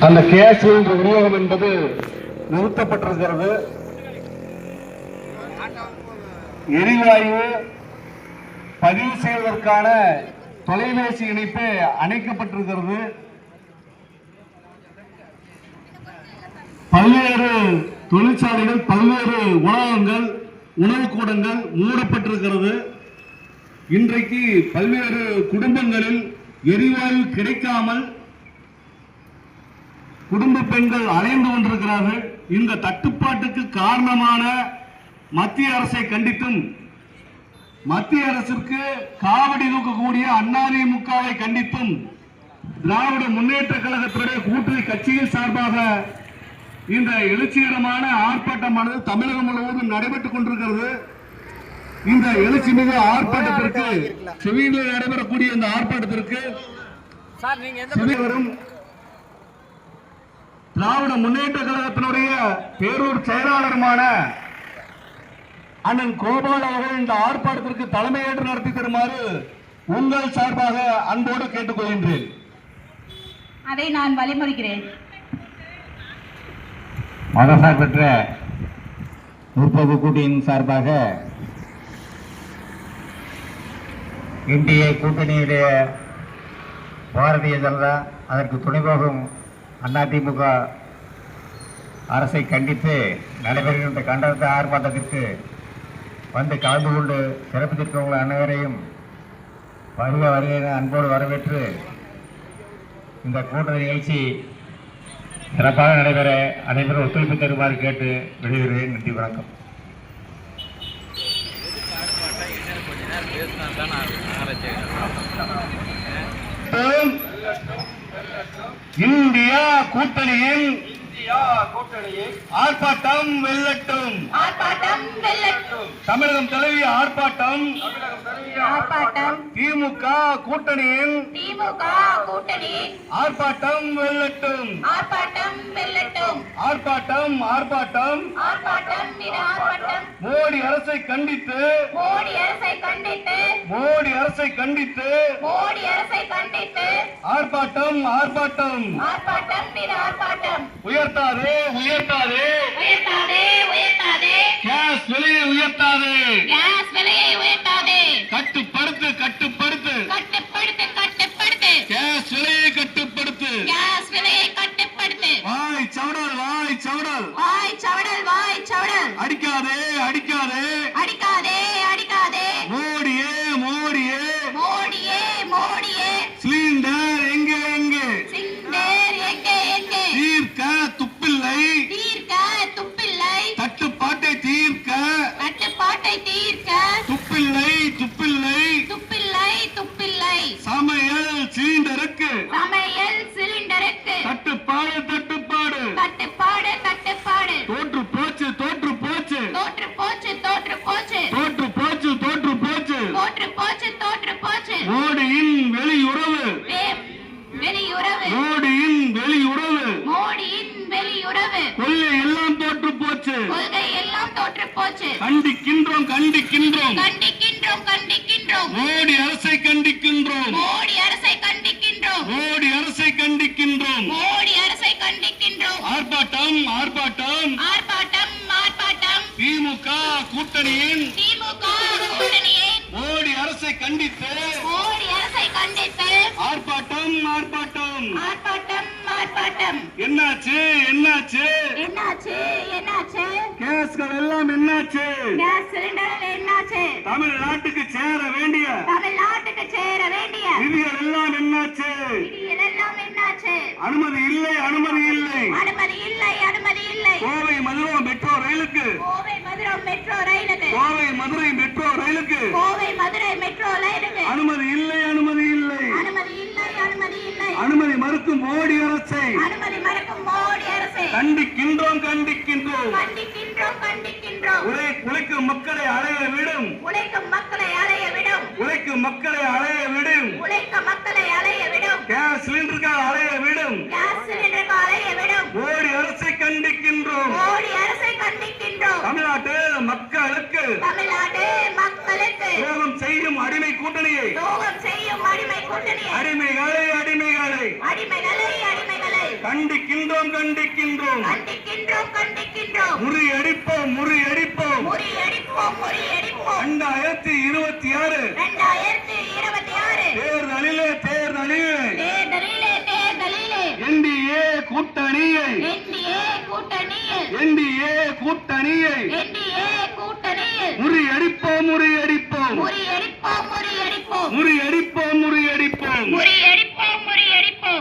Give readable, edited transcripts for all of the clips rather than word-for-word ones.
அந்த கேஸ் விநியோகம் என்பது நிறுத்தப்பட்டிருக்கிறது. எரிவாயு பதிவு செய்வதற்கான தொலைபேசி இணைப்பு அணைக்கப்பட்டிருக்கிறது. பல்வேறு தொழிற்சாலைகள், பல்வேறு உணவகங்கள், உணவு கூடங்கள் மூடப்பட்டிருக்கிறது. இன்றைக்கு பல்வேறு குடும்பங்களில் எரிவாயு கிடைக்காமல் குடும்ப பெண்கள் அலைந்து கொண்டிருக்கிறார்கள். இந்த தட்டுப்பாட்டுக்கு காரணமான மத்திய அரசை கண்டித்தும், மத்திய அரசிற்கு காவடி தூக்கக்கூடிய அதிமுகவை கண்டித்தும் திராவிட முன்னேற்ற கழகத்துடைய கூட்டணி கட்சிகள் சார்பாக இந்த எழுச்சிகரமான ஆர்ப்பாட்டமானது தமிழகம் முழுவதும் நடைபெற்றுக் கொண்டிருக்கிறது. இந்த எழுச்சி மிகு ஆர்ப்பாட்டத்திற்கு, செவியில் நடைபெறக்கூடிய இந்த ஆர்ப்பாட்டத்திற்கு திராவிட முன்னேற்ற கழகத்தினுடைய பேரூர் செயலாளருமான அண்ணன் கோபால் அவர்கள் இந்த ஆர்ப்பாட்டத்திற்கு தலைமையேற்று நடத்தி தருமாறு உங்கள் சார்பாக அன்போடு கேட்டுக்கொள்கின்றேன். அதை நான் வழிமொழிகிறேன். மதசார்பற்ற முற்போக்கு கூட்டணியின் சார்பாக இந்திய கூட்டணியுடைய பாரதிய ஜனதா, அதற்கு துணை போகும் அதிமுக அரசை கண்டித்து நடைபெறுகின்ற கண்டன ஆர்ப்பாட்டத்திற்கு வந்து கலந்து கொண்டு சிறப்பித்திருக்கிற அனைவரையும் வருக வருக அன்போடு வரவேற்று இந்த கூட்டணி நிகழ்ச்சி சிறப்பாக நடைபெற அனைவரும் ஒத்துழைப்பு தருமாறு கேட்டு விடைபெறுகிறேன். நன்றி, வணக்கம். இந்தியா கூட்டணியின் ஆர்ப்பாட்டம் வெல்லட்டும். தமிழகம் தழுவிய ஆர்ப்பாட்டம். திமுக கூட்டணியின் ஆர்ப்பாட்டம் வெல்லட்டும். ஆர்ப்பாட்டம் ஆர்ப்பாட்டம். மோடி அரசை கண்டித்து, மோடி அரசை கண்டித்து ஆர்ப்பாட்டம் ஆர்ப்பாட்டம். உயர்த்தாதே உயர்த்தாதே கேஸ் விலையை உயர்த்தாதே. கட்டுப்படுத்து கட்டுப்படுத்து கேஸ் விலையை கட்டுப்படுத்து. வாய் சவடல் வாய் சவடல் அடிக்காதே அடிக்காதே மோடியே மோடியே சிலிண்டர் எங்கே எங்கே தீர்க்க துப்பில்லை தட்டுப்பாட்டை தீர்க்க துப்பில்லை துப்பில்லை சமையல் சிலிண்டருக்கு தட்டுப்பாடு தோற்று போச்சு தோற்று போச்சு மோடியின் வெளியுறவு கொள்கை எல்லாம் தோற்று போச்சு. கண்டிக்கின்றோம் மோடி அரசை கண்டிக்கின்றோம். ஆர்ப்பாட்டம் ஆர்ப்பாட்டம். திமுக கூட்டணியின் மோடி அரசை கண்டித்து ஆர்ப்பாட்டம் ஆர்ப்பாட்டம். என்னாச்சு என்னாச்சு கேஸ்கள் எல்லாம் என்னாச்சு? தமிழ்நாட்டுக்கு சேர வேண்டிய விதிகள் எல்லாம் என்னாச்சு? அனுமதி இல்லை அனுமதி இல்லை. கோவை மதுரை மெட்ரோ ரயிலுக்கு அனுமதி இல்லை அனுமதி இல்லை. அனுமதி மறுக்கும் மோடி அரசை கண்டிக்கின்றோம். உழைக்கும் மக்களை அலைய விடும். கேஸ் சிலிண்டருக்காக அலைய விடும். மோடி அரசை கண்டிக்கின்றோம். தமிழ்நாட்டு மக்களுக்கு துரோகம் செய்யும் அடிமை கூட்டணியை, அடிமைகளை கண்டிக்கின்றோம் கண்டிக்கின்றோம் கண்டிக்கின்றோம் கண்டிக்கின்றோம் முறியடிப்போம் முறியடிப்போம் முறியடிப்போம் முறியடிப்போம் 2026 தேர்தலிலே தேர்தலிலே என்டிஏ கூட்டணியை முறியடிப்போம் முறியடிப்போம் முறியடிப்போம் முறியடிப்போம்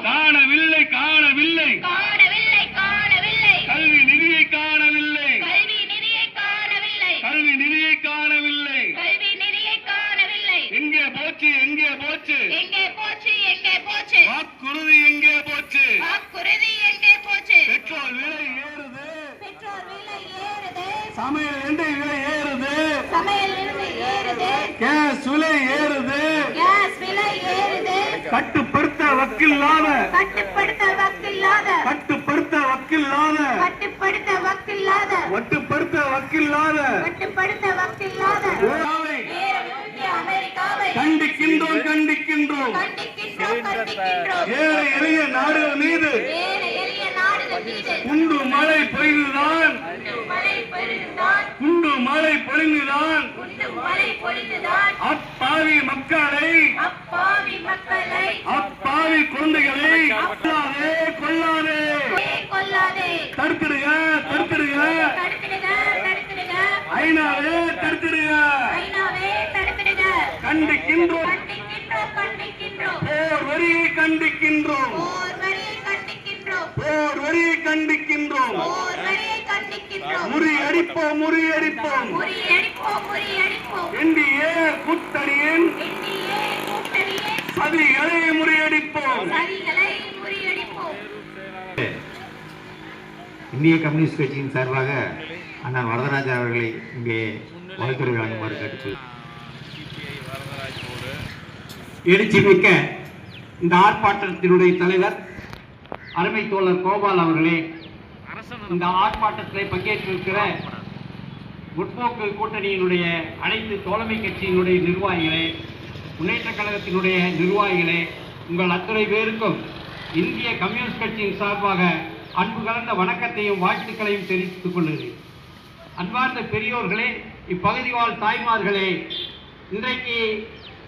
காணவில்லை காணவில்லை கல்வி நிதியை காணவில்லை கல்வி நிதியை காணவில்லை எங்கே போச்சு எங்கே போச்சு வாக்குறுதி எங்கே போச்சு வாக்குறுதி எங்கே போச்சு பெட்ரோல் விலை ஏறுது பெட்ரோல் விலை ஏறுது சமையல் எண்ணெய் விலை ஏறுது சமையல் விலை ஏறுது கேஸ் விலை ஏறுது கேஸ் விலை ஏறுது கட்டுப்படுத்த வக்கில்லாத கட்டுப்படுத்த வக்கில்லாத கட்டுப்படுத்த வக்கில்லாத கட்டுப்படுத்த வக்கில்லாத வட்டுப்படுத்த வக்கில்லாத கட்டுப்படுத்த வக்கில்லாத ஓடாவை அமெரிக்காவை கண்டிக்கின்றோம் கண்டிக்கின்றோம் கண்டிக்கின்றோம் ஏழை எளிய நாடுகள் மீது எளிய நாடுகள் மீது குண்டு மழை பொழிந்துதான் மழை பெருகுதான் குண்டு மழை பொழிந்துதான் மழை பொழிந்துதான் அப்பாவி மக்களை அப்பாவி மக்களை அப்பாவி குழந்தைகளை கொல்லாதே கொல்லாதே தடுத்துடுங்க தடுத்திடுங்க ஐநாவே தடுத்துடுங்க ஐநாவே தடுத்திடுங்க கண்டிக்கின்றோம் கண்டிக்கின்றோம் போர் வரியை கண்டிக்கின்றோம் போர் வரியை கண்டிக்கின்றோம் போர் வரியை கண்டிக்கின்றோம் போர் வரியை கண்டிக்கின்றோம் முறியடிப்போம் முறியடிப்போம் முறியடிப்போம் என்டிஏ கூட்டணியின் என்டிஏ கூட்டணியின் சதிகளை முறியடிப்போம் சரிகளை முறியடிப்போம் இந்திய கம்யூனிஸ்ட் கட்சியின் சார்பாக அண்ணன் வரதராஜா அவர்களை இங்கே வாழ்த்துறை வழங்குமாறு கேட்டுக்கொள்கிறேன். எழுச்சி மிக்க இந்த ஆர்ப்பாட்டத்தினுடைய தலைவர் அருமை தோழர் கோபால் அவர்களே, இந்த ஆர்ப்பாட்டத்தில் பங்கேற்றிருக்கிற முற்போக்கு கூட்டணியினுடைய அனைத்து தோழமை கட்சியினுடைய நிர்வாகிகளே, முன்னேற்ற கழகத்தினுடைய நிர்வாகிகளே, உங்கள் அத்துணை பேருக்கும் இந்திய கம்யூனிஸ்ட் கட்சியின் சார்பாக அன்பு கலந்த வணக்கத்தையும் வாழ்த்துக்களையும் தெரிவித்துக் கொள்கிறேன். அன்பார்ந்த பெரியோர்களே, இப்பகுதி வாழ் தாய்மார்களே, இன்றைக்கு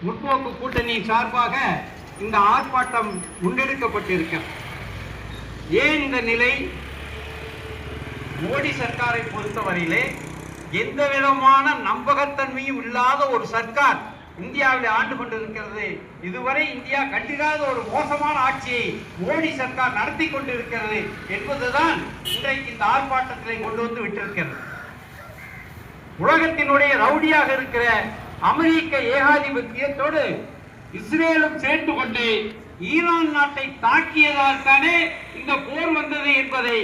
முற்போக்கு கூட்டணியின் சார்பாக இந்த ஆர்ப்பாட்டம் முன்னெடுக்கப்பட்டிருக்கிறது. ஏன் இந்த நிலை? மோடி சர்க்காரை பொறுத்தவரையிலே எந்த விதமான நம்பகத்தன்மையும் இல்லாத ஒரு சர்க்கார் இந்தியாவில் ஆண்டு கொண்டிருக்கிறது. இதுவரை இந்தியா கண்டிராத ஒரு மோசமான ஆட்சியை மோடி சர்க்கார் நடத்தி கொண்டிருக்கிறது என்பதுதான் இன்றைக்கு இந்த ஆர்ப்பாட்டத்திலே கொண்டு வந்து விட்டிருக்கிறது. உலகத்தினுடைய ரவுடியாக இருக்கிற அமெரிக்க ஏகாதிபத்தியத்தோடு இஸ்ரேலும் சேர்ந்து கொண்டு ஈரான் நாட்டை தாக்கியதால் தானே இந்த போர் வந்தது என்பதை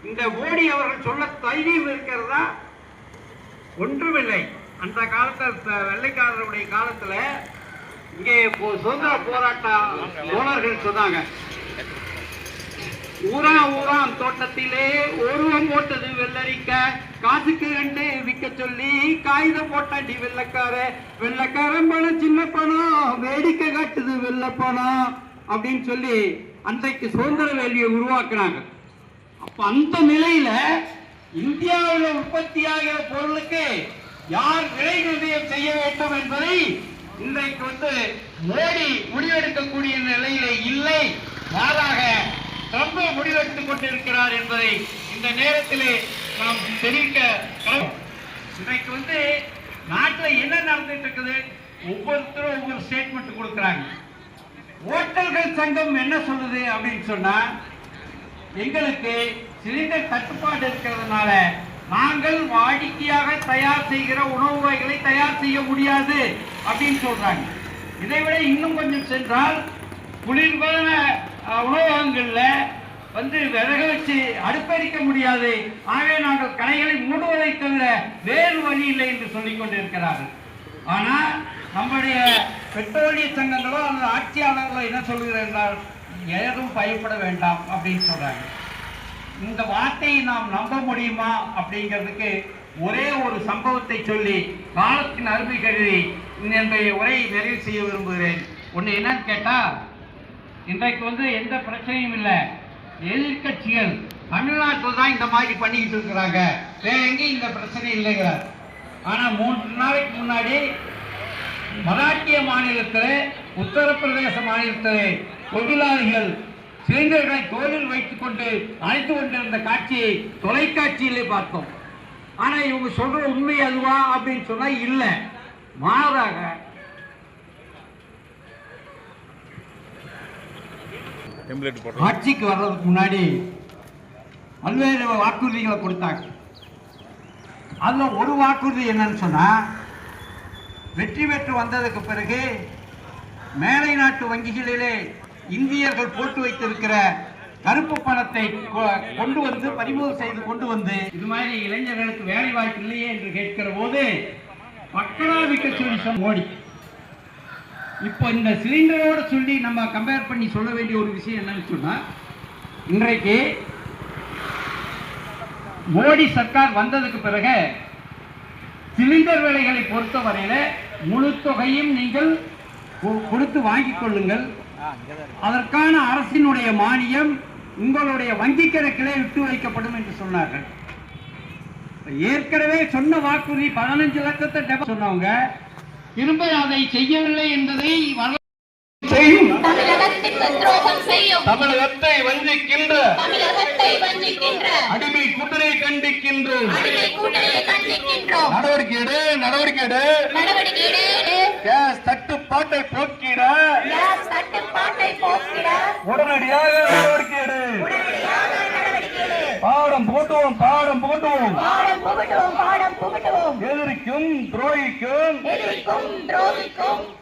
இந்த மோடி அவர்கள் சொல்ல தைரியம் இருக்கிறதா? ஒன்றுமில்லை. அந்த காலத்தில் வெள்ளைக்காரருடைய காலத்துல இங்கே சுதந்திர போராட்ட தோழர்கள் சொன்னாங்க, ஊராம் தோட்டத்திலே ஒருவம் போட்டது வெள்ளரிக்க, காசுக்கு ரெண்டு விற்க சொல்லி காகிதம் போட்டாண்டி வெள்ளக்காரன் பணம் சின்ன பணம், வேடிக்கை காட்டுது வெள்ள பணம் அப்படின்னு சொல்லி அன்றைக்கு சுதந்திர வேள்வியை உருவாக்குறாங்க. அப்ப அந்த நிலையில இந்தியாவில் உற்பத்தியாகிற பொருளுக்கு யார் விலை நிர்ணயம் செய்ய வேண்டும் என்பதை இன்றைக்கு மோடி முடிவெடுக்கக்கூடிய நிலையில இல்லை, மாறாக ட்ரம்ப் முடிவெடுத்துக் கொண்டிருக்கிறார் என்பதை இந்த நேரத்திலே நாம் தெரிவிக்க. இன்றைக்கு நாட்டில் என்ன நடந்துட்டு இருக்குது? ஒவ்வொருத்தரும் ஒவ்வொரு ஸ்டேட்மெண்ட் கொடுக்கிறாங்க. ஓட்டல்கள் சங்கம் என்ன சொல்லுது அப்படின்னு சொன்னா, எங்களுக்கு சிலிண்டர் தட்டுப்பாடு இருக்கிறதுனால நாங்கள் வாடிக்கையாக தயார் செய்கிற உணவு வகைகளை தயார் செய்ய முடியாது அப்படின்னு சொல்றாங்க. இதை விட இன்னும் கொஞ்சம் சென்றால் குளிர்பான உணவகங்கள்ல விறகு வச்சு அடுப்பெரிக்க முடியாது, ஆகவே நாங்கள் கடைகளை மூடுவதை தவிர வேறு வழி இல்லை என்று சொல்லிக் கொண்டிருக்கிறார்கள். ஆனா நம்முடைய பெட்ரோலிய சங்கங்களோ அல்லது ஆட்சியாளர்களோ என்ன சொல்கிறார் என்றால், எதுவும் பயப்பட வேண்டாம் அப்படின்னு சொல்றாங்க. இந்த வார்த்தையை நாம் நம்ப முடியுமா அப்படிங்கிறதுக்கு ஒரே ஒரு சம்பவத்தை சொல்லி காலத்தின் அருமை கருதி என்னுடைய உரையை நிறைவு செய்ய விரும்புகிறேன். ஒன்று என்னன்னு கேட்டா, இன்றைக்கு எந்த பிரச்சனையும் இல்லை, எதிர்கட்சிகள் தமிழ்நாட்டில் தான் இந்த மாதிரி பண்ணிக்கிட்டு இருக்கிறாங்க, வேற எங்கேயும் இந்த பிரச்சனை இல்லைங்கிறார். ஆனா 3 நாளைக்கு முன்னாடி மராட்டிய மாநிலத்தில், உத்தரப்பிரதேச மாநிலத்தில் தொழிலாளிகள் சிலிண்டர்களை தோளில் வைத்துக் கொண்டு அழைத்து கொண்டிருந்த காட்சியை தொலைக்காட்சியிலே பார்த்தோம். ஆனா இவங்க சொல்ற உண்மை அதுவா அப்படின்னு சொன்னா இல்ல, மாறாக ஆட்சிக்கு வர்றதுக்கு முன்னாடி பல்வேறு வாக்குறுதிகளை கொடுத்தாங்க. அதுல ஒரு வாக்குறுதி என்னன்னு சொன்னா, வெற்றி பெற்று வந்ததுக்கு பிறகு மேலை நாட்டு வங்கிகளிலே இந்தியர்கள் போட்டு வைத்திருக்கிற கருப்பு பணத்தை கொண்டு வந்து பறிமுதல் செய்து கொண்டு வந்து, இது மாதிரி இளைஞர்களுக்கு வேலை வாய்ப்பு இல்லையே என்று கேட்கிற போது மக்களாவிக்க சொல்லி மோடி. இப்போ இந்த சிலிண்டரோட சொல்லி நம்ம கம்பேர் பண்ணி சொல்ல வேண்டிய ஒரு விஷயம் என்னன்னு சொன்னா, இன்றைக்கு மோடி சர்க்கார் வந்ததுக்கு பிறகு சிலிண்டர் விலைகளை பொறுத்தவரையில முழு தொகையும் நீங்கள் கொடுத்து வாங்கிக் கொள்ளுங்கள், அதற்கான அரசினுடைய மானியம் உங்களுடைய வங்கி கணக்கிலே விட்டு வைக்கப்படும் என்று சொன்னார்கள். ஏற்கனவே சொன்ன வாக்குறுதி 15 லட்சத்தை சொன்னவங்க திரும்ப அதை செய்யவில்லை என்பதை தமிழகத்தை வஞ்சிக்கின்ற அடிமை கூட்டணி கண்டிக்கின்றோம். நடவடிக்கை கேஸ் தட்டுப்பாட்டை போக்கிட உடனடியாக நடவடிக்கை எடு. பாடம் போட்டுவோம் எதிரிக்கும் துரோகிக்கும்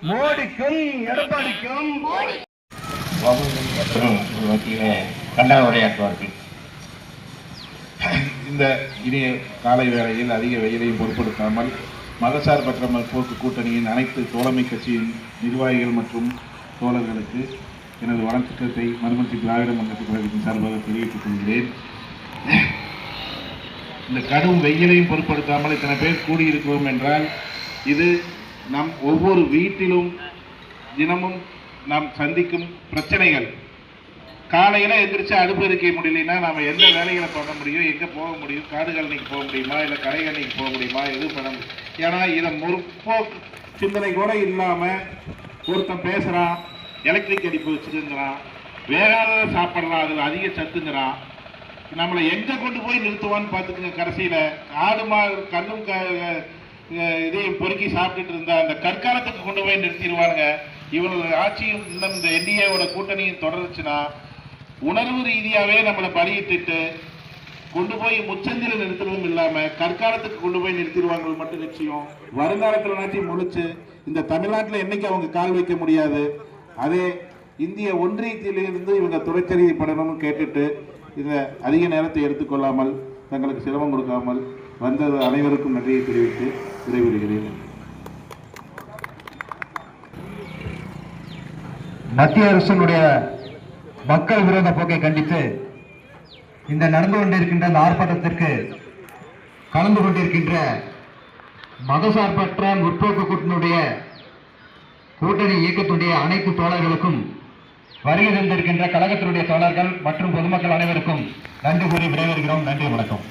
மோடிக்கும் எடப்பாடிக்கும் கண்டன உரையாற்றுவார்கள். இந்த இனிய காலை வேளையில் அதிக வெயிலையும் பொருட்படுத்தாமல் மதசார்பற்ற முற்போக்கு கூட்டணியின் அனைத்து தோழமை கட்சியின் நிர்வாகிகள் மற்றும் தோழர்களுக்கு எனது வணக்கத்தை மறுமலர்ச்சி திராவிட முன்னேற்ற கழகத்தின் சார்பாக தெரிவித்துக் கொள்கிறேன். இந்த கடும் வெயிலையும் பொருட்படுத்தாமல் இத்தனை பேர் கூடியிருக்கிறோம் என்றால் இது நம் ஒவ்வொரு வீட்டிலும் தினமும் நாம் சந்திக்கும் பிரச்சனைகள். காலையில் எந்திரிச்சு அடுப்பு எரிக்க முடியலன்னா நம்ம எந்த வேலைகளை பண்ண முடியும், எங்கே போக முடியும், காடு கழனிக்கு போக முடியுமா, இல்லை கடை கழனிக்கு போக முடியுமா, எதுவும் பண்ண முடியும். ஏன்னா இதை முற்போக்கு சிந்தனை கூட இல்லாமல் ஒருத்தன் பேசுகிறான், எலக்ட்ரிக் அடிப்பு வச்சுருங்கிறான், வேகாத சாப்பிட்றான், அதில் அதிக சத்துங்கிறான். நம்மளை எங்கே கொண்டு போய் நிறுத்துவான்னு பார்த்துக்குங்க. கடைசியில் ஆடு கண்ணும் இதையும் பொறுக்கி சாப்பிட்டுட்டு இருந்தா அந்த கற்காலத்துக்கு கொண்டு போய் நிறுத்திடுவானுங்க. இவங்களோட ஆட்சியும் இன்னும் இந்த என்டிஏவோட கூட்டணியும் தொடர்ச்சுன்னா உணர்வு ரீதியாகவே நம்மளை பலியிட்டு கொண்டு போய் முச்சந்தில நிறுத்தவும் இல்லாமல் கற்காலத்துக்கு கொண்டு போய் நிறுத்திடுவாங்க மட்டும் நிச்சயம். வருங்காலத்தில் முழிச்சு இந்த தமிழ்நாட்டில் என்னைக்கு அவங்க கால் வைக்க முடியாது. அதே இந்திய ஒன்றியத்திலிருந்து இவங்க துறைச்செறியப்படணும்னு கேட்டுட்டு இந்த அதிக நேரத்தை எடுத்துக்கொள்ளாமல் தங்களுக்கு சிரமம் கொடுக்காமல் வந்தது அனைவருக்கும் நன்றியை தெரிவித்து விடைபெறுகிறேன். மத்திய அரசினுடைய மக்கள் விரோத போக்கை கண்டித்து இந்த நடந்து கொண்டிருக்கின்ற இந்த ஆர்ப்பாட்டத்திற்கு கலந்து கொண்டிருக்கின்ற மதசார்பற்ற முற்போக்கு கூட்டணி இயக்கத்துடைய அனைத்து தோழர்களுக்கும், வருகை தந்திருக்கின்ற கழகத்தினுடைய தோழர்கள் மற்றும் பொதுமக்கள் அனைவருக்கும் நன்றி கூறி விடைபெறுகிறோம். நன்றி, வணக்கம்.